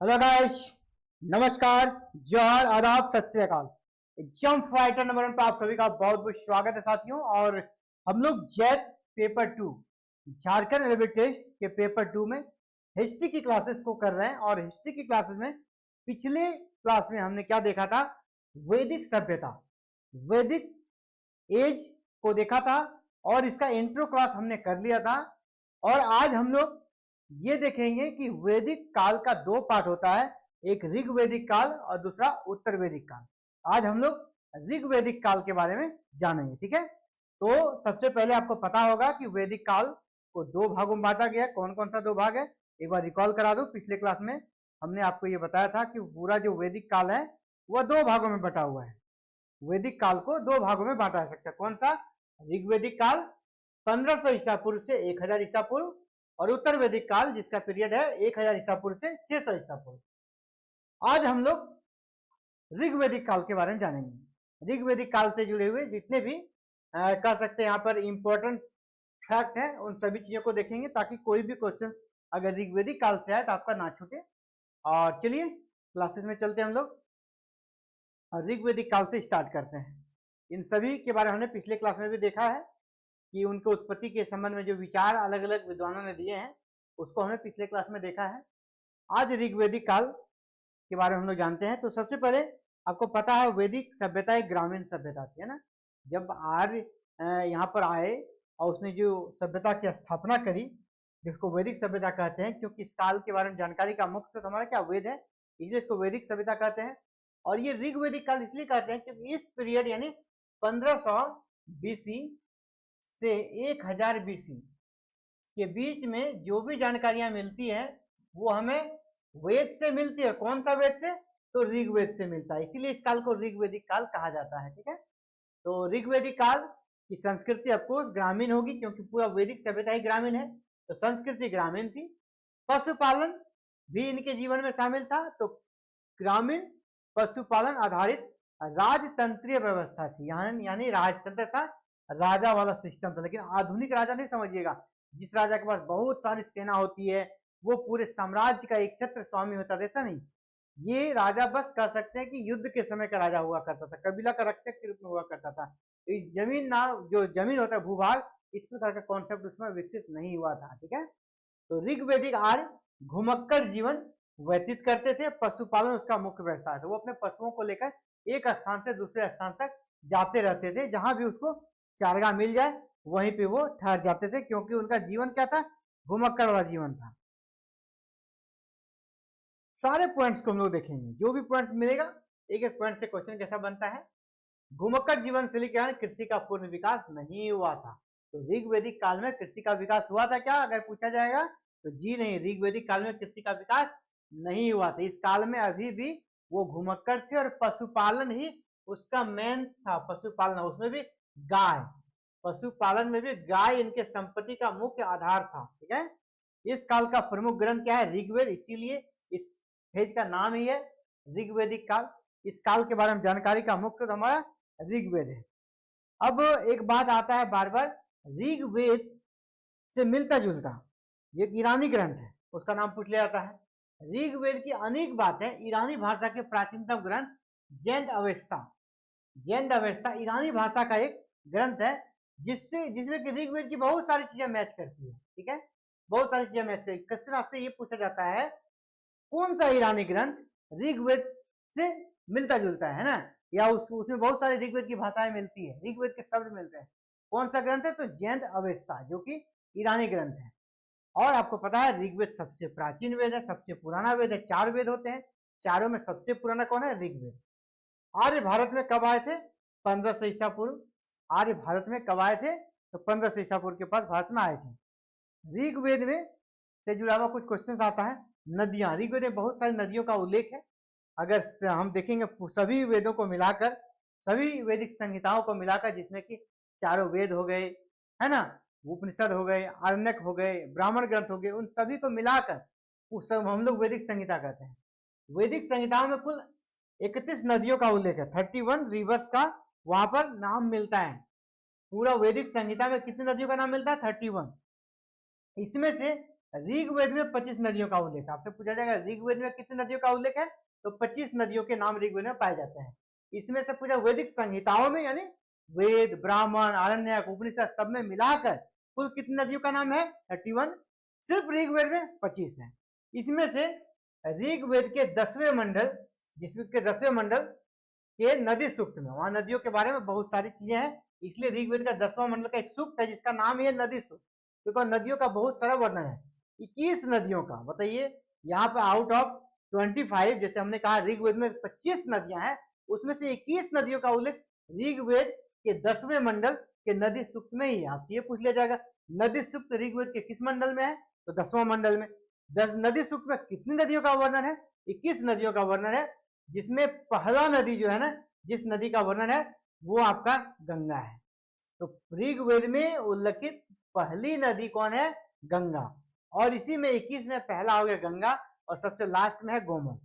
Hello guys, नमस्कार, जोहर, आदाब, सत श्री अकाल। एग्जाम फाइटर नंबर 1 पर आप सभी का बहुत बहुत स्वागत है साथियों। और हम लोग JET paper 2 Jharkhand railway test के पेपर 2 में हिस्ट्री की क्लासेस को कर रहे हैं। और हिस्ट्री की क्लासेस में पिछले क्लास में हमने क्या देखा था? वैदिक सभ्यता, वैदिक एज को देखा था और इसका इंट्रो क्लास हमने कर लिया था। और आज हम लोग ये देखेंगे कि वैदिक काल का दो पार्ट होता है, एक ऋग वैदिक काल और दूसरा उत्तर वैदिक काल। आज हम लोग ऋग वैदिक काल के बारे में जानेंगे, ठीक है। तो सबसे पहले आपको पता होगा कि वैदिक काल को दो भागों में बांटा गया है। कौन कौन सा दो भाग है एक बार रिकॉल करा दूं। पिछले क्लास में हमने आपको ये बताया था कि पूरा जो वैदिक काल है वह दो भागों में बटा हुआ है। वैदिक काल को दो भागों में बांटा जा सकता है। कौन सा? ऋग्वैदिक काल 1500 ईसा पूर्व से 1000 ईसा पूर्व, और उत्तर वैदिक काल जिसका पीरियड है 1000 ईसा पूर्व से 600 ईसा पूर्व। आज हम लोग ऋग्वैदिक काल के बारे में जानेंगे। ऋग्वैदिक काल से जुड़े हुए जितने भी कह सकते हैं यहाँ पर इंपॉर्टेंट फैक्ट है उन सभी चीजों को देखेंगे, ताकि कोई भी क्वेश्चन अगर ऋग्वैदिक काल से आए तो आपका ना छूटे। और चलिए क्लासेस में चलते हैं हम लोग और ऋग्वैदिक काल से स्टार्ट करते हैं। इन सभी के बारे में हमने पिछले क्लास में भी देखा है कि उनके उत्पत्ति के संबंध में जो विचार अलग अलग विद्वानों ने दिए हैं उसको हमने पिछले क्लास में देखा है। आज ऋग्वैदिक काल के बारे में हम लोग जानते हैं। तो सबसे पहले आपको पता है वैदिक सभ्यता एक ग्रामीण सभ्यता थी, है ना। जब आर्य यहाँ पर आए और उसने जो सभ्यता की स्थापना करी जिसको वैदिक सभ्यता कहते हैं, क्योंकि इस काल के बारे में जानकारी का मुख्य स्रोत हमारा क्या वेद है, इसलिए इसको वैदिक सभ्यता कहते हैं। और ये ऋग्वैदिक काल इसलिए कहते हैं क्योंकि इस पीरियड यानी 1500 बीसी से 1000 बीसी के बीच में जो भी जानकारियां मिलती है वो हमें वेद से मिलती है। कौन सा वेद से? तो ऋग्वेद से मिलता है, इसीलिए इस काल को ऋग्वैदिक काल कहा जाता है, ठीक है। तो ऋग्वैदिक काल की संस्कृति ऑफकोर्स ग्रामीण होगी, क्योंकि पूरा वैदिक सभ्यता ही ग्रामीण है, तो संस्कृति ग्रामीण थी। पशुपालन भी इनके जीवन में शामिल था, तो ग्रामीण पशुपालन आधारित राजतंत्रीय व्यवस्था थी, यानी राजतंत्र था, राजा वाला सिस्टम था। लेकिन आधुनिक राजा नहीं समझिएगा, जिस राजा के पास बहुत सारी सेना होती है वो पूरे साम्राज्य का एक छत्र स्वामी होता था, ऐसा नहीं। ये राजा बस कह सकते हैं कि युद्ध के समय का राजा हुआ करता था, कबीला का रक्षक के रूप में हुआ करता था। जमीन ना, जो जमीन होता है भूभाग, इस प्रकार का कॉन्सेप्ट उसमें विकसित नहीं हुआ था, ठीक है। तो ऋग्वैदिक आर्य घुमक्कड़ जीवन व्यतीत करते थे, पशुपालन उसका मुख्य व्यवसाय था। वो अपने पशुओं को लेकर एक स्थान से दूसरे स्थान तक जाते रहते थे, जहां भी उसको चारगाह मिल जाए वहीं पे वो ठहर जाते थे, क्योंकि उनका जीवन क्या था? घुमक्कड़ वाला जीवन था। सारे पॉइंट्स को हम लोग देखेंगे, जो भी पॉइंट मिलेगा एक एक पॉइंट से क्वेश्चन कैसा बनता है। घुमक्कड़ जीवन शैली के कारण कृषि का पूर्ण विकास नहीं हुआ था। तो ऋग्वैदिक काल में कृषि का विकास हुआ था क्या अगर पूछा जाएगा तो जी नहीं, ऋग्वैदिक काल में कृषि का विकास नहीं हुआ था। इस काल में अभी भी वो घुमक्कड़ थे और पशुपालन ही उसका मेन था। पशुपालन, उसमें भी गाय, पशुपालन में भी गाय इनके संपत्ति का मुख्य आधार था, ठीक है। इस काल का प्रमुख ग्रंथ क्या है? ऋग्वेद, इसीलिए इस फेज का नाम ही है ऋग्वैदिक काल। इस काल के बारे में जानकारी का मुख्य स्रोत हमारा ऋग्वेद है। अब एक बात आता है बार बार, ऋग्वेद से मिलता जुलता ये ईरानी ग्रंथ है, उसका नाम पूछ लिया जाता है। ऋग्वेद की अनेक बातें ईरानी भाषा के प्राचीनतम ग्रंथ जैन अवेस्ता ईरानी भाषा का एक ग्रंथ है, जिसमें कि ऋग्वेद की बहुत सारी चीजें मैच करती है, ठीक है। बहुत सारी चीजें मैच करती है। क्वेश्चन आपसे ये पूछा जाता है कौन सा ईरानी ग्रंथ ऋग्वेद से मिलता जुलता है ना, या उसमें बहुत सारी ऋग्वेद की भाषाएं मिलती है, ऋग्वेद के शब्द मिलते हैं। कौन सा ग्रंथ है? तो जैन अवेस्ता, जो कि ईरानी ग्रंथ है। और आपको पता है ऋग्वेद सबसे प्राचीन वेद है, सबसे पुराना वेद है। 4 वेद होते हैं, चारों में सबसे पुराना कौन है? ऋग्वेद। आर्य भारत में कब आए थे? 1500 ईसा पूर्व। आर्य भारत में कब आए थे? तो 1500 ईसा पूर्व के पास भारत में आए थे। ऋग्वेद में से जुड़ा हुआ कुछ क्वेश्चन आता है। नदियां, ऋग्वेद में बहुत सारी नदियों का उल्लेख है। अगर हम देखेंगे सभी वेदों को मिलाकर, सभी वैदिक संहिताओं को मिलाकर, जिसमें कि चारों वेद हो गए, है ना, उपनिषद हो गए, आरण्यक हो गए, ब्राह्मण ग्रंथ हो गए, उन सभी को मिलाकर उस सब हम लोग वैदिक संहिता कहते हैं। वैदिक संहिताओं में कुल 31 नदियों का उल्लेख है, 31 रिवर्स का वहां पर नाम मिलता है। पूरा वैदिक संहिता में कितनी नदियों का नाम मिलता है? 31। इसमें से ऋग्वेद में 25 नदियों का उल्लेख है। आपसे पूछा जाएगा ऋग्वेद में कितनी नदियों का उल्लेख है, तो 25 नदियों के नाम ऋग्वेद में पाए जाते हैं। इसमें से पूछा वैदिक संहिताओं में, यानी वेद, ब्राह्मण, आरण्यक, उपनिषद सब में मिलाकर कुल कितनी नदियों का नाम है 31। सिर्फ ऋग्वेद में 25 है। इसमें से ऋग्वेद के 10वें मंडल, जिसमें के 10वें मंडल के नदी सूक्त में, वहां नदियों के बारे में बहुत सारी चीजें हैं, इसलिए ऋग्वेद का 10वां मंडल का एक सूक्त है जिसका नाम है नदी सूक्त, क्योंकि नदियों का बहुत सारा वर्णन है। 21 नदियों का, बताइए यहाँ पे आउट ऑफ 25, जैसे हमने कहा ऋग्वेद में 25 नदियां हैं, उसमें से 21 नदियों का उल्लेख ऋग्वेद के 10वें मंडल के नदी सूक्त में ही है। आपसे ये पूछ लिया जाएगा नदी सूक्त ऋग्वेद के किस मंडल में है, तो 10वां मंडल में। 10 नदी सूक्त में कितनी नदियों का वर्णन है, 21 नदियों का वर्णन है, जिसमें पहला नदी जो है ना, जिस नदी का वर्णन है वो आपका गंगा है। तो ऋग्वेद में उल्लेखित पहली नदी कौन है, गंगा, और इसी में 21 में पहला हो गया गंगा, और सबसे लास्ट में है गोमल।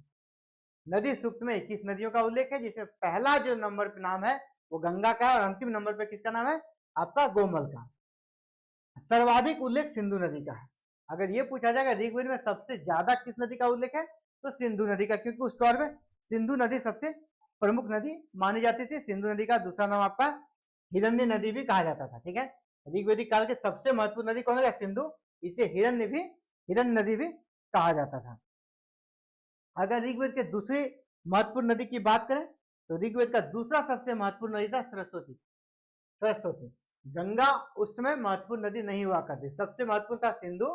नदी सूक्त में 21 नदियों का उल्लेख है, जिसमें पहला जो नंबर पे नाम है वो गंगा का है, और अंतिम नंबर पे किसका नाम है, आपका गोमल का। सर्वाधिक उल्लेख सिंधु नदी का है। अगर ये पूछा जाएगा ऋग्वेद में सबसे ज्यादा किस नदी का उल्लेख है, तो सिंधु नदी का, क्योंकि उस दौर में सिंधु नदी सबसे प्रमुख नदी मानी जाती थी। सिंधु नदी का दूसरा नाम आपका हिरण्य नदी भी कहा जाता था। ठीक है, ऋग्वेदिक काल के सबसे महत्वपूर्ण नदी कौन है, सिंधु, इसे हिरण्य नदी भी कहा जाता था। अगर ऋग्वेद के दूसरी महत्वपूर्ण नदी की बात करें, तो ऋग्वेद का दूसरा सबसे महत्वपूर्ण नदी था सरस्वती। गंगा उस समय महत्वपूर्ण नदी नहीं हुआ करती, सबसे महत्वपूर्ण था सिंधु,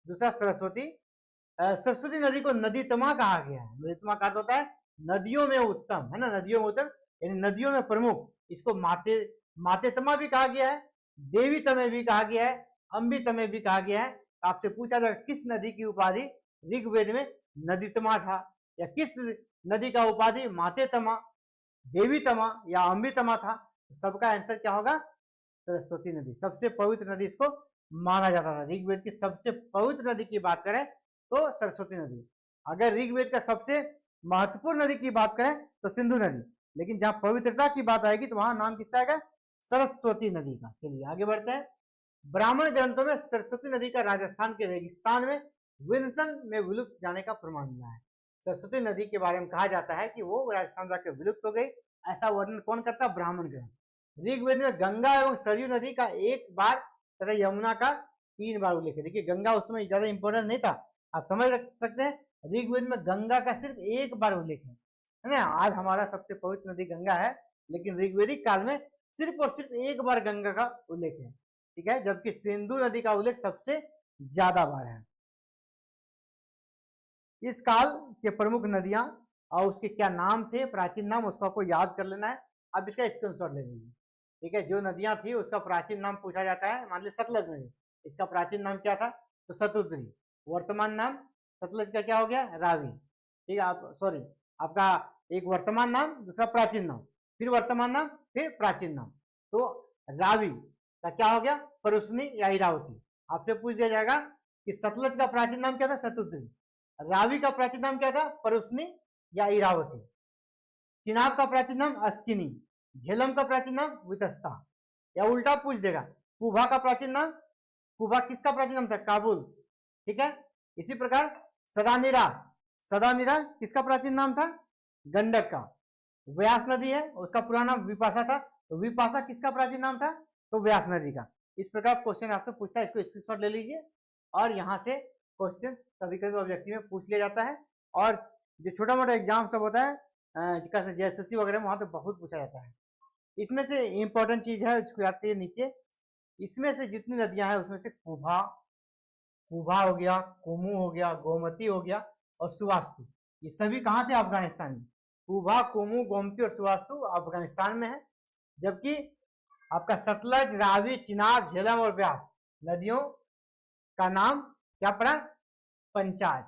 दूसरा सरस्वती। सरस्वती नदी को नदीतमा कहा गया है। नदीतमा का होता है नदियों में उत्तम, है ना, नदियों में उत्तम यानी नदियों में प्रमुख। इसको मातेतमा भी कहा गया है, देवी तमे भी कहा गया है, अम्बी तमे भी कहा गया है। आपसे पूछा जाएगा किस नदी की उपाधि ऋग्वेद में नदीतमा था, या किस नदी का उपाधि मातेतमा, देवीतमा या अम्बितमा था, सबका आंसर क्या होगा, सरस्वती नदी। सबसे पवित्र नदी इसको माना जाता था। ऋग्वेद की सबसे पवित्र नदी की बात करें तो सरस्वती नदी। अगर ऋग्वेद का सबसे महत्वपूर्ण नदी की बात करें तो सिंधु नदी, लेकिन जहां पवित्रता की बात आएगी तो वहां नाम किसका आएगा, सरस्वती नदी का। चलिए आगे बढ़ते हैं। ब्राह्मण ग्रंथों में सरस्वती नदी का राजस्थान के रेगिस्तान में विल्सन में विलुप्त जाने का प्रमाण मिला है। सरस्वती नदी के बारे में कहा जाता है कि वो राजस्थान जाकर विलुप्त हो गई, ऐसा वर्णन कौन करता, ब्राह्मण ग्रंथ। ऋग्वेद में गंगा एवं सरयू नदी का 1 बार तथा यमुना का 3 बार उल्लेख है। देखिए गंगा उस समय ज्यादा इंपॉर्टेंट नहीं था, आप समझ सकते हैं। ऋग्वेद में गंगा का सिर्फ 1 बार उल्लेख है ना। आज हमारा सबसे पवित्र नदी गंगा है, लेकिन ऋग्वेदिक काल में सिर्फ और सिर्फ 1 बार गंगा का उल्लेख है। ठीक है, जबकि सिंधु नदी का उल्लेख सबसे ज्यादा बार है। इस काल के प्रमुख नदियां और उसके क्या नाम थे, प्राचीन नाम, उसको आपको याद कर लेना है। अब इसका स्क्रीनशॉट ले लीजिए। ठीक है, जो नदियां थी उसका प्राचीन नाम पूछा जाता है। मान लीजिए सतलज नदी, इसका प्राचीन नाम क्या था, तो शतुद्री। वर्तमान नाम सतलज का क्या हो गया, रावी। ठीक है, आपका एक वर्तमान नाम, दूसरा प्राचीन नाम, फिर वर्तमान नाम, फिर प्राचीन नाम। तो रावी का क्या हो गया, परुष्णी या इरावती। आपसे पूछ दिया जाएगा कि सतलज का प्राचीन नाम क्या था, शतुद्री। रावी का प्राचीन नाम क्या था, परुष्णी या इरावती। चिनाब का प्राचीन नाम अस्किनी। झेलम का प्राचीन नाम वितस्ता। या उल्टा पूछ देगा, कुभा का प्राचीन नाम, कुभा किसका प्राचीन नाम था, काबुल। ठीक है, इसी प्रकार सदानीरा किसका प्राचीन नाम था, गंडक का। व्यास नदी है, उसका पुराना नाम विपाशा था, तो विपाशा किसका प्राचीन नाम था, तो व्यास नदी का। इस प्रकार क्वेश्चन आपसे पूछता है, इसको स्क्रीनशॉट ले लीजिए। और यहाँ से क्वेश्चन कभी कभी ऑब्जेक्टिव में पूछ लिया जाता है, और जो छोटा मोटा एग्जाम सब होता है JSSC वगैरह में, वहां पे बहुत पूछा जाता है। इसमें से इंपॉर्टेंट चीज है, इसको याद करिए नीचे। इसमें से जितनी नदियां हैं उसमें से कुभा हो गया, कोमू हो गया, गोमती हो गया और सुवास्तु, ये सभी कहाँ थे, अफगानिस्तान में। कुभा, कोमू, गोमती और सुवास्तु अफगानिस्तान में है। जबकि आपका सतलज, रावी, चिनाब, झेलम और व्यास नदियों का नाम क्या पड़ा, पंचाज,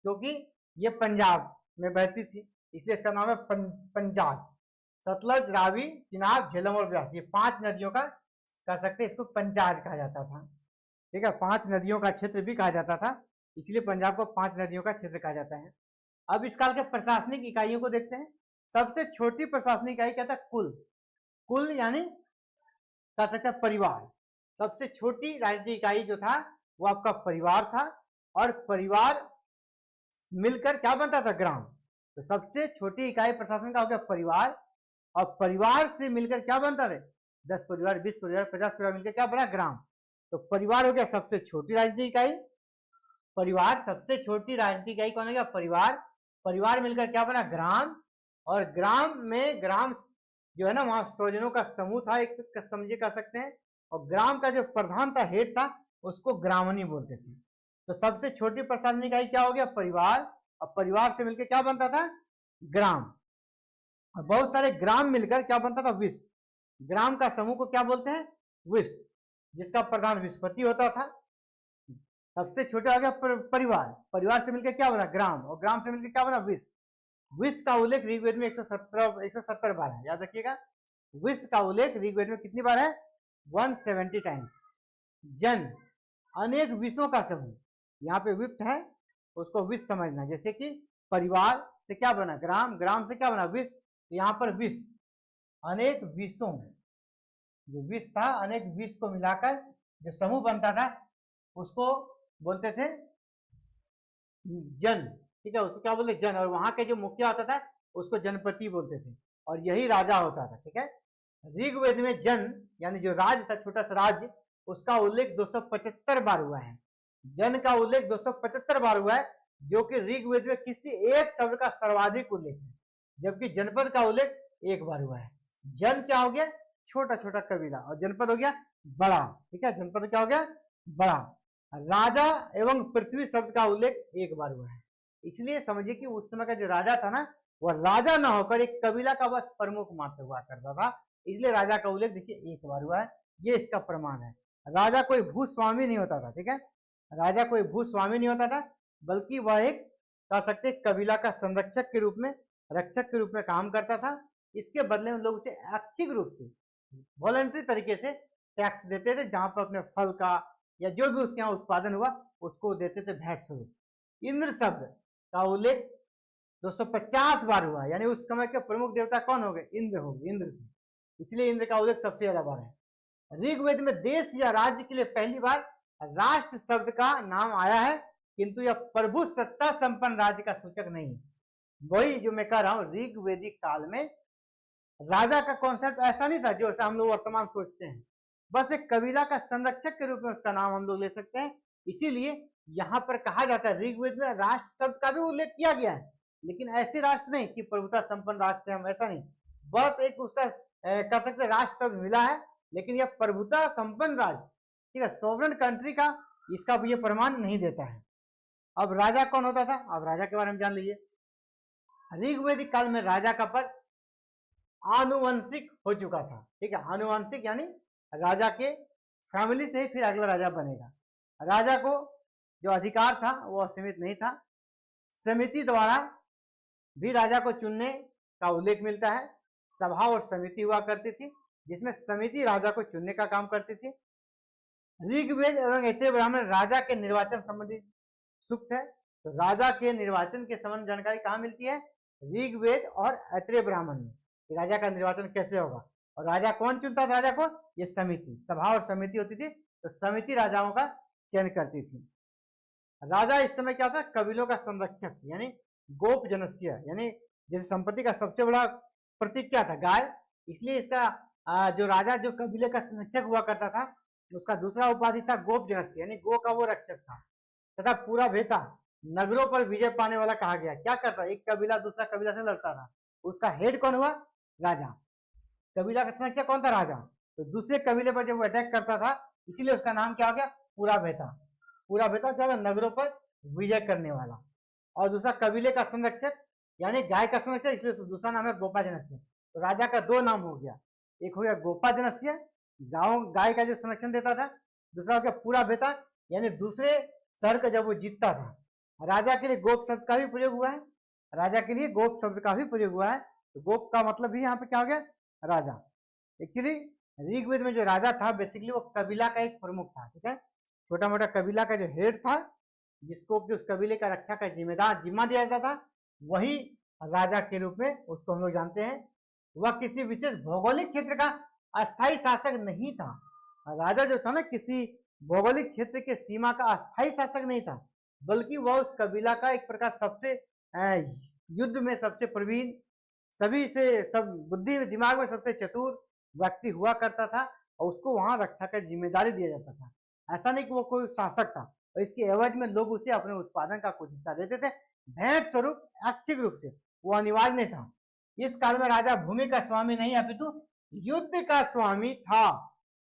क्योंकि ये पंजाब में बहती थी, इसलिए इसका नाम है पंजाज। सतलज, रावी, चिनाब, झेलम और व्यास, ये 5 नदियों का कह सकते हैं, इसको पंजाज कहा जाता था। ठीक है, 5 नदियों का क्षेत्र भी कहा जाता था, इसलिए पंजाब को 5 नदियों का क्षेत्र कहा जाता है। अब इस काल के प्रशासनिक इकाइयों को देखते हैं। सबसे छोटी प्रशासनिक इकाई क्या था, कुल यानी कह सकते हैं परिवार। सबसे छोटी राजनीतिक इकाई जो था वो आपका परिवार था। और परिवार मिलकर क्या बनता था, ग्राम। तो सबसे छोटी इकाई प्रशासन का हो गया परिवार, और परिवार से मिलकर क्या बनता है, 10 परिवार, 20 परिवार, 50 परिवार मिलकर क्या बना, ग्राम। तो परिवार हो गया सबसे छोटी राजनीतिक इकाई, परिवार सबसे छोटी राजनीतिक इकाई कौन हो गया, परिवार। परिवार मिलकर क्या बना, ग्राम। और ग्राम में, ग्राम जो है ना, वहां स्वजनों का समूह था, एक समझे कह सकते हैं। और ग्राम का जो प्रधान था, हेड था, उसको ग्रामणी बोलते थे। तो सबसे छोटी प्रशासनिक इकाई क्या हो गया, परिवार। और परिवार से मिलकर क्या बनता था, ग्राम। और बहुत सारे ग्राम मिलकर क्या बनता था, विश्व। ग्राम का समूह को क्या बोलते हैं, विश्व, जिसका प्रधान विश्वपति होता था। सबसे छोटा हो गया परिवार, परिवार से मिलकर क्या बना, ग्राम। और ग्राम से मिलकर क्या बना, विश्व। विश्व का उल्लेख ऋग्वेद में 170 बार है, याद रखिएगा। विश्व का उल्लेख ऋग्वेद में कितनी बार है, 170 टाइम्स। जन, अनेक विश्वों का समूह, यहाँ पे विप्त है, उसको विश्व समझना। जैसे कि परिवार से क्या बना, ग्राम, ग्राम से क्या बना, विश्व। यहाँ पर विश्व, अनेक विश्वों में, जो विश्व था, अनेक विश्व को मिलाकर जो समूह बनता था, उसको बोलते थे जन। ठीक है, उसको क्या बोलते, जन। और वहां के जो मुखिया होता था, उसको जनपति बोलते थे, और यही राजा होता था। ठीक है, ऋग्वेद में जन यानी जो राज्य था, छोटा सा राज्य, उसका उल्लेख 275 बार हुआ है। जन का उल्लेख 275 बार हुआ है, जो कि ऋग्वेद में किसी एक शब्द का सर्वाधिक उल्लेख है, जबकि जनपद का उल्लेख एक बार हुआ है। जन क्या हो गया, छोटा छोटा कबीला, और जनपद हो गया बड़ा। ठीक है, जनपद क्या हो गया, बड़ा। राजा एवं पृथ्वी शब्द का उल्लेख एक बार हुआ है। इसलिए समझिए कि उस समय का जो राजा था ना, वह राजा न होकर एक कबीला का बस प्रमुख मात्र हुआ करता था, इसलिए राजा का उल्लेख देखिए एक बार हुआ है। ये इसका प्रमाण है। राजा कोई भूस्वामी नहीं होता था। ठीक है, राजा कोई भूस्वामी नहीं होता था, बल्कि वह एक कह सकते कबीला का संरक्षक के रूप में, रक्षक के रूप में काम करता था। इसके बदले में लोग उसे ऐच्छिक रूप से, वॉलंटरी तरीके से टैक्स देते थे, जहां पर अपने फल का या जो भी उसके यहाँ उत्पादन हुआ उसको देते थे भेंट स्वरूप। इंद्र शब्द का उल्लेख 250 बार हुआ, यानी उस समय के प्रमुख देवता कौन हो गए, इंद्र हो गए, इंद्र थे, इसलिए इंद्र का उल्लेख सबसे ज्यादा बार है। ऋग्वेद में देश या राज्य के लिए पहली बार राष्ट्र शब्द का नाम आया है, किंतु यह प्रभु सत्ता संपन्न राज्य का सूचक नहीं है। वही जो मैं कह रहा हूं, ऋग्वेदिक काल में राजा का कॉन्सेप्ट ऐसा नहीं था जो हम लोग वर्तमान सोचते हैं। बस एक कबीला का संरक्षक के रूप में उसका नाम हम लोग ले सकते हैं। इसीलिए यहाँ पर कहा जाता है, ऋग्वेद में राष्ट्र शब्द का भी उल्लेख किया गया है, लेकिन ऐसे राष्ट्र नहीं कि प्रभुता संपन्न राष्ट्र है, हम ऐसा नहीं। बस एक उसका कह सकते राष्ट्र शब्द मिला है, लेकिन यह प्रभुता संपन्न राज्य, ठीक है, सोवरेन कंट्री का इसका भी ये प्रमाण नहीं देता है। अब राजा कौन होता था, अब राजा के बारे में जान लीजिए। ऋग्वेदिक काल में राजा का पद आनुवंशिक हो चुका था। ठीक है, आनुवंशिक यानी राजा के फैमिली से ही फिर अगला राजा बनेगा। राजा को जो अधिकार था वो असीमित नहीं था। समिति द्वारा भी राजा को चुनने का उल्लेख मिलता है। सभा और समिति हुआ करती थी, जिसमें समिति राजा को चुनने का काम करती थी। ऋग्वेद एवं ऐत्रेय ब्राह्मण राजा के निर्वाचन संबंधी सूक्त है। तो राजा के निर्वाचन के संबंध जानकारी कहाँ मिलती है, ऋग्वेद और ऐत्रेय ब्राह्मण में, राजा का निर्वाचन कैसे होगा। और राजा कौन चुनता था राजा को, ये समिति, सभा और समिति होती थी। तो समिति राजाओं का चयन करती थी। राजा इस समय क्या था, कबीलों का संरक्षक, यानी गोप जनस्य, यानी जैसे संपत्ति का सबसे बड़ा प्रतीक क्या था, गाय, इसलिए इसका जो राजा जो कबीले का संरक्षक हुआ करता था, उसका दूसरा उपाधि था गोप जनस्य, यानी गो का वो रक्षक था। तथा पूरा भेता, नगरों पर विजय पाने वाला कहा गया। क्या करता, एक कबीला दूसरा कबीला से लड़ता था, उसका हेड कौन हुआ, राजा। कबीला का संरक्षक कौन था, राजा। तो दूसरे कबीले पर जब वो अटैक करता था, इसीलिए उसका नाम क्या हो गया, पूरा भेता। पूरा भेता क्या होगा, नगरों पर विजय करने वाला। और दूसरा कबीले का संरक्षक यानी गाय का संरक्षक, इसलिए दूसरा नाम है गोपा जनस्य। तो राजा का दो नाम हो गया, एक हो गया गोपा जनस्य, गाय का जो संरक्षण देता था। दूसरा हो गया पूरा भेता, यानी दूसरे शहर का जब वो जीतता था। राजा के लिए गोप शब्द का भी प्रयोग हुआ है, राजा के लिए गोप शब्द का भी प्रयोग हुआ है। तो गोप का मतलब भी यहाँ पे क्या हो गया, राजा। एक्चुअली ऋग्वेद में जो राजा था, बेसिकली वो कबीला का एक प्रमुख था। ठीक है, छोटा मोटा कबीला का जो हेड था, जिसको उस कबीले का रक्षा का जिम्मा दिया जाता था, वही राजा के रूप में उसको हम लोग जानते हैं। वह किसी विशेष भौगोलिक क्षेत्र का अस्थायी शासक नहीं था। राजा जो था ना, किसी भौगोलिक क्षेत्र के सीमा का अस्थायी शासक नहीं था, बल्कि वह उस कबीला का एक प्रकार सबसे युद्ध में सबसे प्रवीण, सभी से सब बुद्धि दिमाग में सबसे चतुर व्यक्ति हुआ करता था और उसको वहां रक्षा का जिम्मेदारी दिया जाता था। ऐसा नहीं कि वो कोई शासक था और इसके एवज में लोग उसे अपने उत्पादन का कुछ हिस्सा देते थे, भेंट स्वरूप ऐच्छिक रूप से, वो अनिवार्य नहीं था। इस काल में राजा भूमि का स्वामी नहीं अपितु युद्ध का स्वामी था।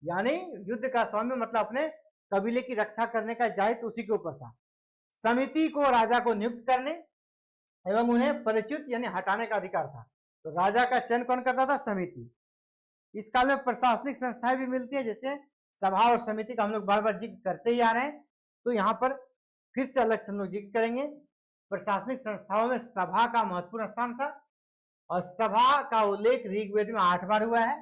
यानी युद्ध का स्वामी मतलब अपने कबीले की रक्षा करने का दायित्व उसी के ऊपर था। समिति को राजा को नियुक्त करने एवं उन्हें परिचित यानी हटाने का अधिकार था। तो राजा का चयन कौन करता था? समिति। इस काल में प्रशासनिक संस्थाएं भी मिलती है, जैसे सभा और समिति का हम लोग बार बार जिक्र करते ही आ रहे हैं, तो यहाँ पर फिर से अलग से हम लोग जिक्र करेंगे। प्रशासनिक संस्थाओं में सभा का महत्वपूर्ण स्थान था और सभा का उल्लेख ऋग्वेद में 8 बार हुआ है।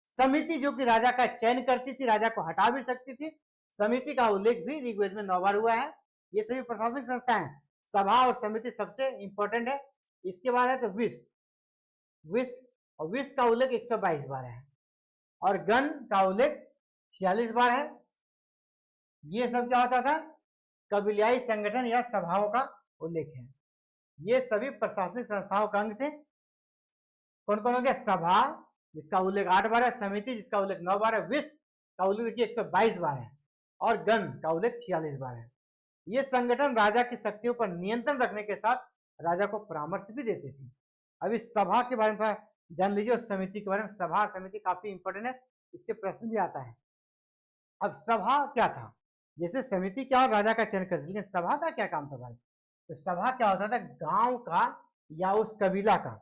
समिति जो कि राजा का चयन करती थी, राजा को हटा भी सकती थी, समिति का उल्लेख भी ऋग्वेद में 9 बार हुआ है। ये सभी प्रशासनिक संस्थाएं, सभा और समिति सबसे इंपॉर्टेंट है। इसके बाद है तो विश्व, और विश्व का उल्लेख 122 बार है और गण का उल्लेख 46 बार है। ये सब क्या होता था? कबीलाई संगठन या सभाओं का उल्लेख है। ये सभी प्रशासनिक संस्थाओं का अंग थे। कौन कौन हो गया? सभा जिसका उल्लेख 8 बार है, समिति जिसका उल्लेख 9 बार है, विश्व का उल्लेख 122 बार है और गण का उल्लेख 46 बार है। ये संगठन राजा की शक्तियों पर नियंत्रण रखने के साथ राजा को परामर्श भी देते थे। अभी सभा के बारे में जान लीजिए और समिति के बारे में। सभा समिति काफी इंपॉर्टेंट है, इससे प्रश्न भी आता है। अब सभा क्या था? जैसे समिति क्या और राजा का चयन करती, लेकिन सभा का क्या काम था भाई? तो सभा क्या होता था? गांव का या उस कबीला का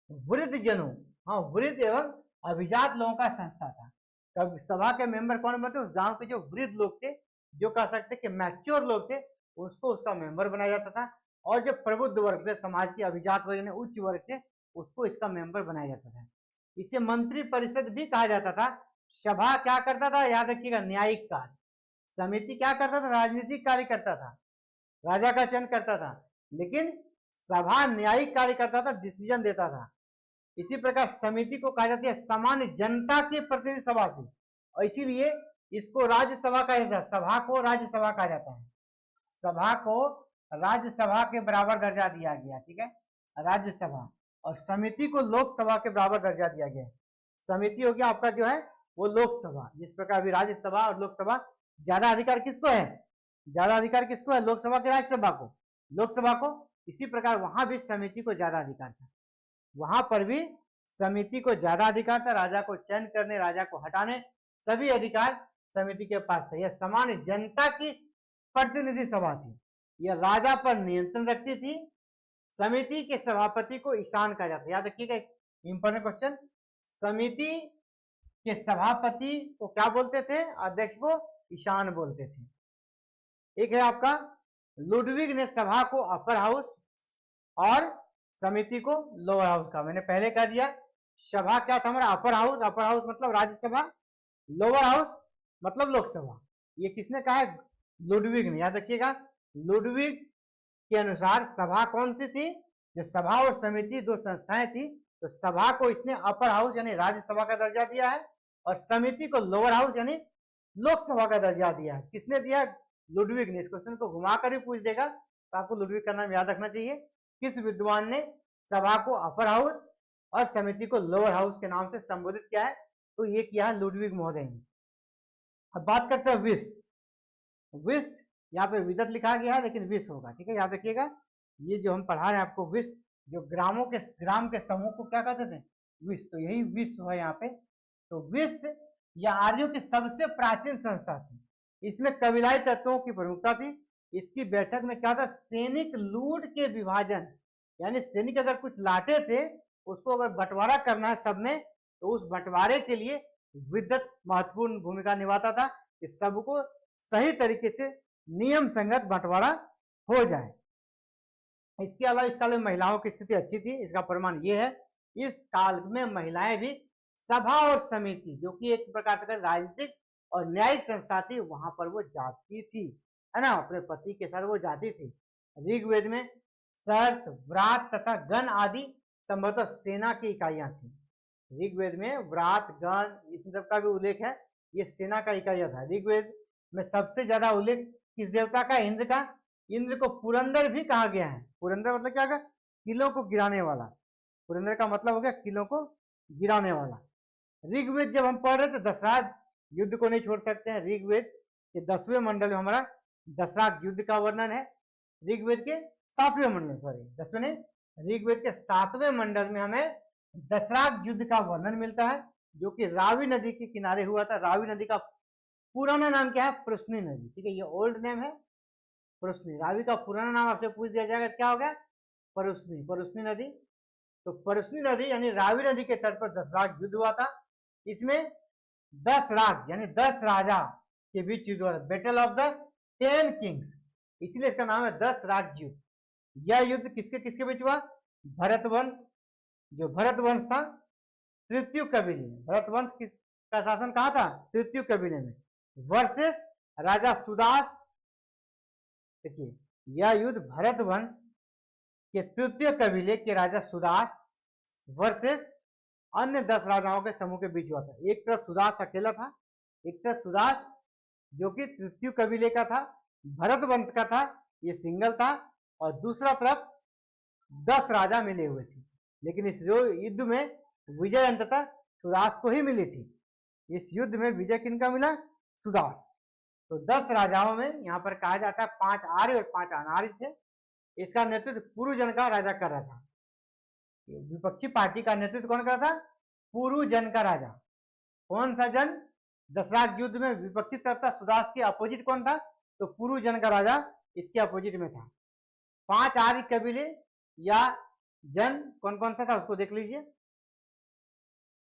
वृद्ध जनों, हाँ वृद्ध एवं अभिजात लोगों का संस्था था। तब सभा के मेंबर कौन बनते? उस गांव के जो वृद्ध लोग थे, जो कह सकते कि मैच्योर लोग थे, उसको उसका मेंबर बनाया जाता था। और जो प्रबुद्ध वर्ग थे, समाज के अभिजात वर्ग, उच्च वर्ग थे, उसको इसका मेंबर बनाया जाता था। इसे मंत्री परिषद भी कहा जाता था। सभा क्या करता था? याद रखिएगा, न्यायिक कार्य। समिति क्या करता था? राजनीतिक कार्य करता था, राजा का चयन करता था। लेकिन सभा न्यायिक कार्य करता था, डिसीजन देता था। इसी प्रकार समिति को कहा जाती है सामान्य जनता के प्रतिनिधि सभा से, और इसीलिए इसको राज्यसभा कहा जाता है। सभा को राज्यसभा कहा जाता है। सभा को राज्यसभा के बराबर दर्जा दिया गया, ठीक है, राज्यसभा। और समिति को लोकसभा के बराबर दर्जा दिया गया। समिति हो गया आपका जो है वो लोकसभा। जिस प्रकार अभी राज्यसभा और लोकसभा, ज्यादा अधिकार किसको है? ज्यादा अधिकार किसको है? लोकसभा के राज्यसभा को, लोकसभा को। इसी प्रकार वहां भी समिति को ज्यादा अधिकार था। वहां पर भी समिति को ज्यादा अधिकार था। राजा को चयन करने, राजा को हटाने, सभी अधिकार समिति के पास था। यह सामान्य जनता की प्रतिनिधि सभा थी। यह राजा पर नियंत्रण रखती थी। समिति के सभापति को ईशान कहा जाता है। याद रखिएगा, इंपॉर्टेंट क्वेश्चन। समिति के सभापति को क्या बोलते थे? अध्यक्ष को ईशान बोलते थे। एक है आपका लुडविग ने सभा को अपर हाउस और समिति को लोअर हाउस का। मैंने पहले कह दिया सभा क्या था हमारा? Upper house. अपर हाउस मतलब राज्यसभा, लोअर हाउस मतलब लोकसभा। ये किसने कहा है? लुडविग ने। याद रखिएगा, लुडविग के अनुसार सभा कौन सी थी? जो सभा और समिति दो संस्थाएं थी, तो सभा को इसने अपर हाउस यानी राज्यसभा का दर्जा दिया है और समिति को लोअर हाउस यानी लोकसभा का दर्जा दिया है। किसने दिया? लुडविग ने। इस क्वेश्चन को घुमाकर भी पूछ देगा तो आपको लुडविग का नाम याद रखना चाहिए। किस विद्वान ने सभा को अपर हाउस और समिति को लोअर हाउस के नाम से संबोधित किया है? तो ये किया है लुडविग महोदय ने। अब बात करते हैं विश्व। विश्व यहाँ पे विदत लिखा गया है लेकिन विश्व होगा, ठीक है, याद रखिएगा। ये जो हम पढ़ा रहे हैं आपको विश्व, जो ग्राम के समूह को क्या कहते थे? विश्व। तो यही विश्व है यहाँ पे। तो विश्व या आर्यों की सबसे प्राचीन संस्था थी। इसमें कबीलाई तत्वों की प्रमुखता थी। इसकी बैठक में क्या था? सैनिक लूट के विभाजन, यानी सैनिक अगर कुछ लाटे थे, उसको अगर बंटवारा करना है सब में, तो उस बंटवारे के लिए विद्वत महत्वपूर्ण भूमिका निभाता था कि सबको सही तरीके से नियम संगत बंटवारा हो जाए। इसके अलावा इस काल में महिलाओं की स्थिति अच्छी थी। इसका प्रमाण ये है, इस काल में महिलाएं भी सभा और समिति, जो कि एक प्रकार से राजनीतिक और न्यायिक संस्था थी, वहां पर वो जाती थी, है ना, अपने पति के साथ वो जाती थी। ऋग्वेद में शर्त, व्रात तथा गण आदि संभवतः सेना की इकाइयां थी। ऋग्वेद में व्रात, गण, इस सब का भी उल्लेख है। ये सेना का इकाइयां था। ऋग्वेद में सबसे ज्यादा उल्लेख किस देवता का? इंद्र का। इंद्र को पुरंदर भी कहा गया है। पुरंदर मतलब क्या होगा? किलों को गिराने वाला। पुरंदर का मतलब हो गया किलों को गिराने वाला। ऋग्वेद जब हम पढ़ रहे थे दशराज युद्ध को नहीं छोड़ सकते हैं। ऋग्वेद के 10वें मंडल में हमारा दशराज युद्ध का वर्णन है। ऋग्वेद के 7वें मंडल, सॉरी 10वें नहीं, ऋग्वेद के 7वें मंडल में हमें दशराज युद्ध का वर्णन मिलता है, जो कि रावी नदी के किनारे हुआ था। रावी नदी का पुराना नाम क्या है? प्रश्नी नदी। ठीक है, ये ओल्ड नेम है प्रश्नी। रावी का पुराना नाम आपसे पूछ दिया जाएगा क्या होगा? परुष्णी, परुष्णी नदी। तो परुष्णी नदी यानी रावी नदी के तट पर दशराज युद्ध हुआ था। इसमें 10 राज यानी 10 राजा के बीच युद्ध हुआ था, बैटल ऑफ द 10 किंग्स, इसलिए इसका नाम है 10 राज युद्ध। यह युद्ध किसके किसके बीच हुआ? भरतवंश, जो भरतवंश था तृतीय कबीले में। भरतवंश का शासन कहा था? तृतीय कबीले में, वर्सेस राजा सुदास। देखिए, यह युद्ध भरतवंश के तृतीय कबीले के राजा सुदास वर्सेस अन्य 10 राजाओं के समूह के बीच हुआ था। एक तरफ सुदास अकेला था, एक तरफ सुदास जो कि तृतीय कबीले का था, भरत वंश का था, ये सिंगल था, और दूसरा तरफ 10 राजा मिले हुए थे। लेकिन इस युद्ध में विजय अंततः सुदास को ही मिली थी। इस युद्ध में विजय किनका मिला? सुदास। तो 10 राजाओं में यहाँ पर कहा जाता है 5 आर्य और 5 अनार्य थे। इसका नेतृत्व पुरुजन का राजा कर रहा था। विपक्षी पार्टी का नेतृत्व कौन कर रहा था? पुरुजन का राजा। कौन सा जन? दशराज युद्ध में विपक्षी तरफ था, सुदास के अपोजिट कौन था? तो पुरुजन का राजा इसके अपोजिट में था। 5 आर्य कबीले या जन कौन कौन सा था उसको देख लीजिए।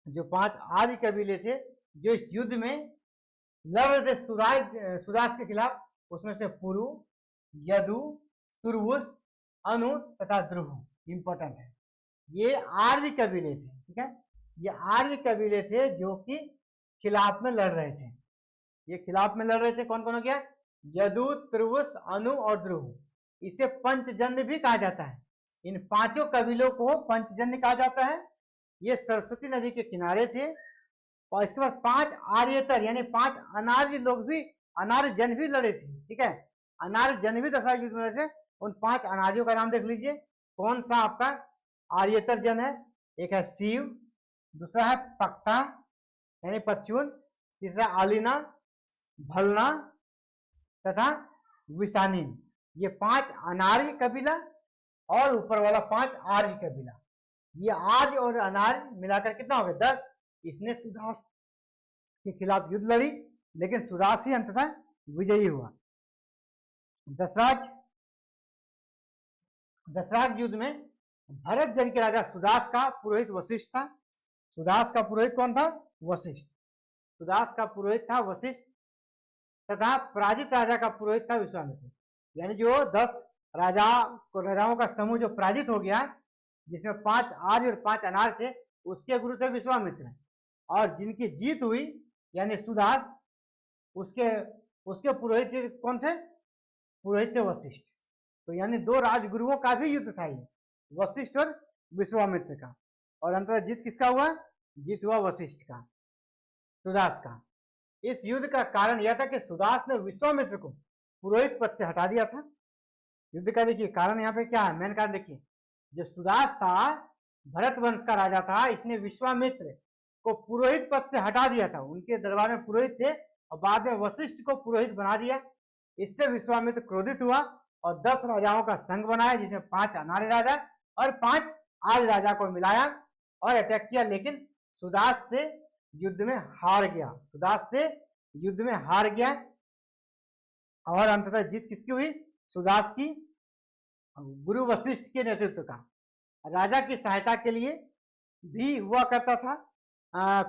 जो 5 आर्य कबीले थे जो इस युद्ध में लड़ रहे थे सुदास के खिलाफ, उसमें से पुरु, यदु, तुर्वुस, अनु तथा ध्रुव इंपॉर्टेंट है। ये आर्य कबीले थे। ठीक है, ये आर्य कबीले थे जो कि खिलाफ में लड़ रहे थे। ये खिलाफ में लड़ रहे थे। कौन कौन हो गया? यदु, तुर्वुस, अनु और ध्रुव। इसे पंचजन्य भी कहा जाता है। इन 5 कबीलों को पंचजन्य कहा जाता है। ये सरस्वती नदी के किनारे थे। और इसके बाद 5 आर्यतर यानी 5 अनार्य लोग भी, अनार्य जन भी लड़े थे। ठीक है, अनार्य जन भी दशरथ युद्ध में लड़े थे। उन 5 अनार्यों का नाम देख लीजिए। कौन सा आपका आर्यतर जन है? एक है शिव, दूसरा है पक्ता यानी पच्चून, तीसरा आलिना, भलना तथा विशानीन। ये 5 अनार्य कबीला और ऊपर वाला 5 आर्य कबीला। ये आर्य और अनार्य मिलाकर कितना हो गया? 10। इसने सुदास के खिलाफ युद्ध लड़ी, लेकिन सुदास ही अंततः विजयी हुआ। दशराज युद्ध में भरत जन के राजा सुदास का पुरोहित वशिष्ठ था। सुदास का पुरोहित कौन था? वशिष्ठ। सुदास का पुरोहित था वशिष्ठ तथा पराजित राजा का पुरोहित था विश्वामित्र। यानी जो 10 राजाओं का समूह जो पराजित हो गया, जिसमें 5 आर्य और 5 अनार्य थे, उसके गुरु थे विश्वामित्र। और जिनकी जीत हुई यानी सुदास, उसके पुरोहित कौन थे? पुरोहित थे वशिष्ठ। तो यानी 2 राजगुरुओं का भी युद्ध था ये, वशिष्ठ और विश्वामित्र का। और अंततः जीत किसका हुआ? जीत हुआ वशिष्ठ का, सुदास का। इस युद्ध का कारण यह था कि सुदास ने विश्वामित्र को पुरोहित पद से हटा दिया था। युद्ध का देखिए कारण यहाँ पे क्या है, मेन कारण देखिए। जो सुदास था भरत वंश का राजा था, इसने विश्वामित्र को पुरोहित पद से हटा दिया था। उनके दरबार में पुरोहित थे और बाद में वशिष्ठ को पुरोहित बना दिया। इससे विश्वामित्र क्रोधित हुआ और 10 राजाओं का संघ बनाया, जिसमें 5 अनार्य राजा और 5 आर्य राजा को मिलाया और अटैक किया। लेकिन सुदास से युद्ध में हार गया। सुदास से युद्ध में हार गया और अंततः जीत किसकी हुई? सुदास की। गुरु वशिष्ठ के नेतृत्व का। राजा की सहायता के लिए भी हुआ करता था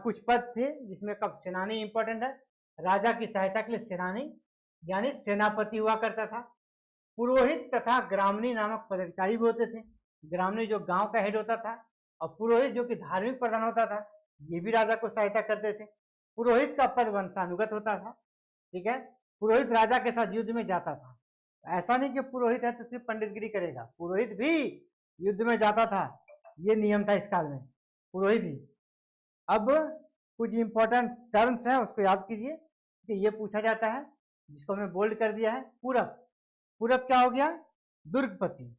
कुछ पद थे, जिसमें कब सेनानी इंपॉर्टेंट है। राजा की सहायता के लिए सेनानी यानी सेनापति हुआ करता था। पुरोहित तथा ग्रामणी नामक पदाधिकारी भी होते थे। ग्रामणी जो गांव का हेड होता था, और पुरोहित जो कि धार्मिक प्रधान होता था, ये भी राजा को सहायता करते थे। पुरोहित का पद वंशानुगत होता था। ठीक है, पुरोहित राजा के साथ युद्ध में जाता था। ऐसा नहीं कि पुरोहित है तो सिर्फ पंडितगिरी करेगा, पुरोहित भी युद्ध में जाता था। ये नियम था इस काल में, पुरोहित ही। अब कुछ इंपॉर्टेंट टर्म्स हैं, उसको याद कीजिए कि ये पूछा जाता है, जिसको हमने बोल्ड कर दिया है। पूरक, पूरब क्या हो गया? दुर्गपति।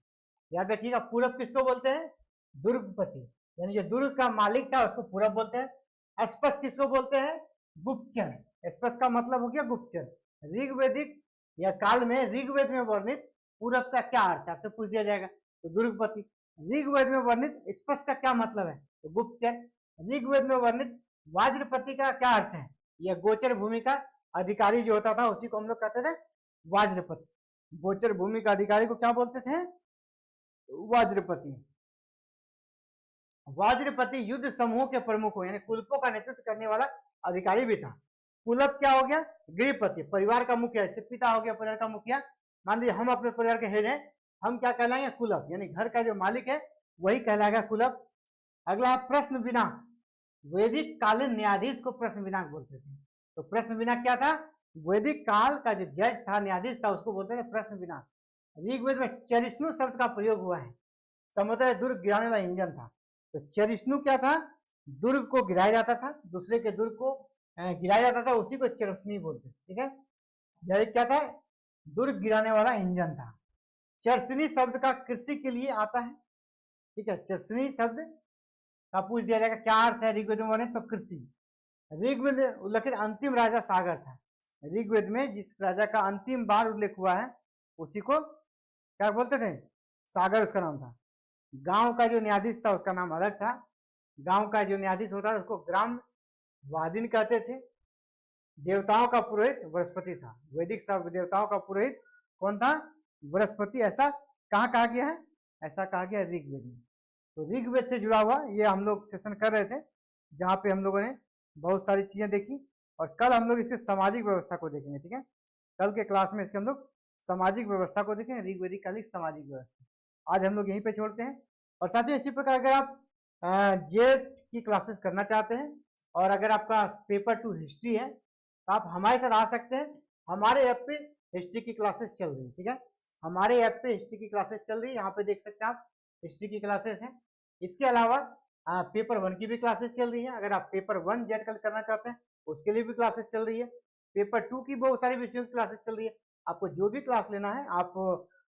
याद रखिएगा, पूरब किसको बोलते हैं? दुर्गपति, यानी जो दुर्ग का मालिक था उसको पूरब बोलते हैं। स्पष्ट किसको बोलते हैं? गुप्तचर। स्पष्ट का मतलब हो गया गुप्तचर। ऋग्वेदिक या काल में ऋग्वेद में वर्णित पूरब का क्या अर्थ है? आपसे पूछ दिया जाएगा। तो दुर्गपति। ऋग्वेद में वर्णित स्पष्ट का क्या मतलब है? तो गुप्तचर। ऋग्वेद में वर्णित वाज्रपति का क्या अर्थ है? यह गोचर भूमि का अधिकारी जो होता था उसी को हम लोग कहते थे वाज्रपति। गोचर भूमि का अधिकारी को क्या बोलते थे? वाज्रपति। वाज्रपति युद्ध समूह के प्रमुख हो, यानी कुलपों का नेतृत्व करने वाला अधिकारी भी था। कुलप क्या हो गया? गृहपति, परिवार का मुखिया। जैसे पिता हो गया परिवार का मुखिया, मान लीजिए हम अपने परिवार के हेड हैं, हम क्या कहलाएंगे? कुलप, यानी घर का जो मालिक है वही कहलाएगा कुलप। अगला प्रश्न विनाक। वैदिक कालीन न्यायाधीश को प्रश्न विनाक बोलते थे। तो प्रश्न विनाक क्या था? वैदिक काल का जो जज था, न्यायाधीश था, उसको बोलते थे प्रश्न विनाक। ऋग्वेद में चरिष्णु शब्द का प्रयोग हुआ है। समुद्र दुर्ग गिराने वाला इंजन था। तो चरिष्णु क्या था? दुर्ग को गिराया जाता था, दूसरे के दुर्ग को गिराया जाता था, उसी को चरिष्णु बोलते थे। ठीक है, यह क्या था? दुर्ग गिराने वाला इंजन था। चरसनी शब्द का कृषि के लिए आता है। ठीक है, चरसनी शब्द का पूछ दिया जाएगा क्या अर्थ है ऋग्वेद में? तो कृषि। ऋग्वेद में उल्लेखित अंतिम राजा सागर था। ऋग्वेद में जिस राजा का अंतिम बार उल्लेख हुआ है उसी को क्या बोलते थे? सागर उसका नाम था। गांव का जो न्यायाधीश था उसका नाम अलग था। गांव का जो न्यायाधीश होता था उसको ग्राम वादिन कहते थे। देवताओं का पुरोहित बृहस्पति था। वैदिक सब देवताओं का पुरोहित कौन था? बृहस्पति। ऐसा कहाँ कहा गया है? ऐसा कहा गया ऋग्वेद में। तो ऋग्वेद से जुड़ा हुआ ये हम लोग सेशन कर रहे थे, जहाँ पे हम लोगों ने बहुत सारी चीजें देखी, और कल हम लोग इसके सामाजिक व्यवस्था को देखेंगे। ठीक है, कल के क्लास में इसके हम लोग सामाजिक व्यवस्था को देखेंगे, ऋग्वेदिक कालिक सामाजिक व्यवस्था। आज हम लोग यहीं पे छोड़ते हैं। और साथियों इसी प्रकार अगर आप जेट की क्लासेस करना चाहते हैं और अगर आपका पेपर 2 हिस्ट्री है तो आप हमारे साथ आ सकते हैं। हमारे ऐप पे हिस्ट्री की क्लासेस चल रही है। ठीक है, हमारे ऐप पे हिस्ट्री की क्लासेस चल रही है, यहाँ पे देख सकते हैं आप हिस्ट्री की क्लासेस हैं। इसके अलावा पेपर 1 की भी क्लासेस चल रही है। अगर आप पेपर 1 जेट कल करना चाहते हैं उसके लिए भी क्लासेस चल रही है। पेपर 2 की बहुत सारी विषयों की क्लासेस चल रही है। आपको जो भी क्लास लेना है आप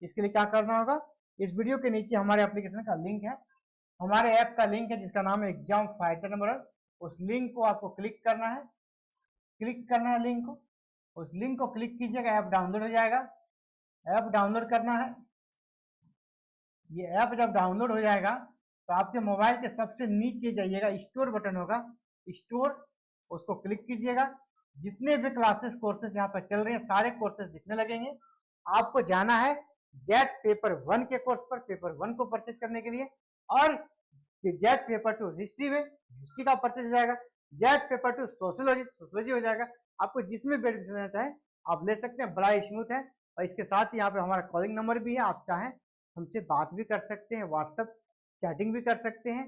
इसके लिए क्या करना होगा? इस वीडियो के नीचे हमारे एप्लीकेशन का लिंक है, हमारे ऐप का लिंक है जिसका नाम है एग्जाम फाइटर नंबर। उस लिंक को आपको क्लिक करना है, लिंक को, उस लिंक को क्लिक कीजिएगा, ऐप डाउनलोड हो जाएगा। ऐप डाउनलोड करना है। ये ऐप जब डाउनलोड हो जाएगा तो आपके मोबाइल के सबसे नीचे जाइएगा, स्टोर बटन होगा, स्टोर, उसको क्लिक कीजिएगा। जितने भी क्लासेस कोर्सेज यहाँ पर चल रहे हैं सारे कोर्सेज दिखने लगेंगे। आपको जाना है जेट पेपर 1 के कोर्स पर, पेपर 1 को परचेज करने के लिए, और जेट पेपर 2 हिस्ट्री में हिस्ट्री का परचेज हो जाएगा। जेट पेपर 2 सोशियोलॉजी हो जाएगा। आपको जिसमें बेनिफिट लेना चाहे आप ले सकते हैं, बड़ा स्मूथ है। और इसके साथ ही यहाँ पे हमारा कॉलिंग नंबर भी है, आप चाहें हमसे बात भी कर सकते हैं, व्हाट्सएप चैटिंग भी कर सकते हैं।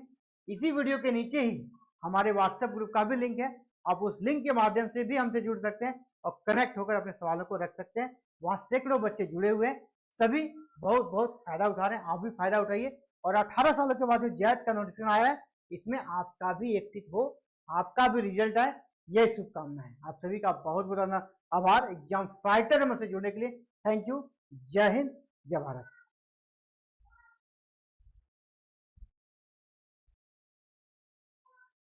इसी वीडियो के नीचे ही हमारे व्हाट्सएप ग्रुप का भी लिंक है, आप उस लिंक के माध्यम से भी हमसे जुड़ सकते हैं और कनेक्ट होकर अपने सवालों को रख सकते हैं। वहाँ सैकड़ों बच्चे जुड़े हुए हैं, सभी बहुत बहुत फायदा उठा रहे हैं। आप भी फायदा उठाइए। और 18 सालों के बाद जो जेट का नोटिफिकेशन आया है इसमें आपका भी एक्सिट हो, आपका भी रिजल्ट आए, यही शुभकामनाएं। आप सभी का बहुत बहुत आभार एग्जाम फाइटर नंबर से जुड़ने के लिए। Thank you. जय हिंद, जय भारत।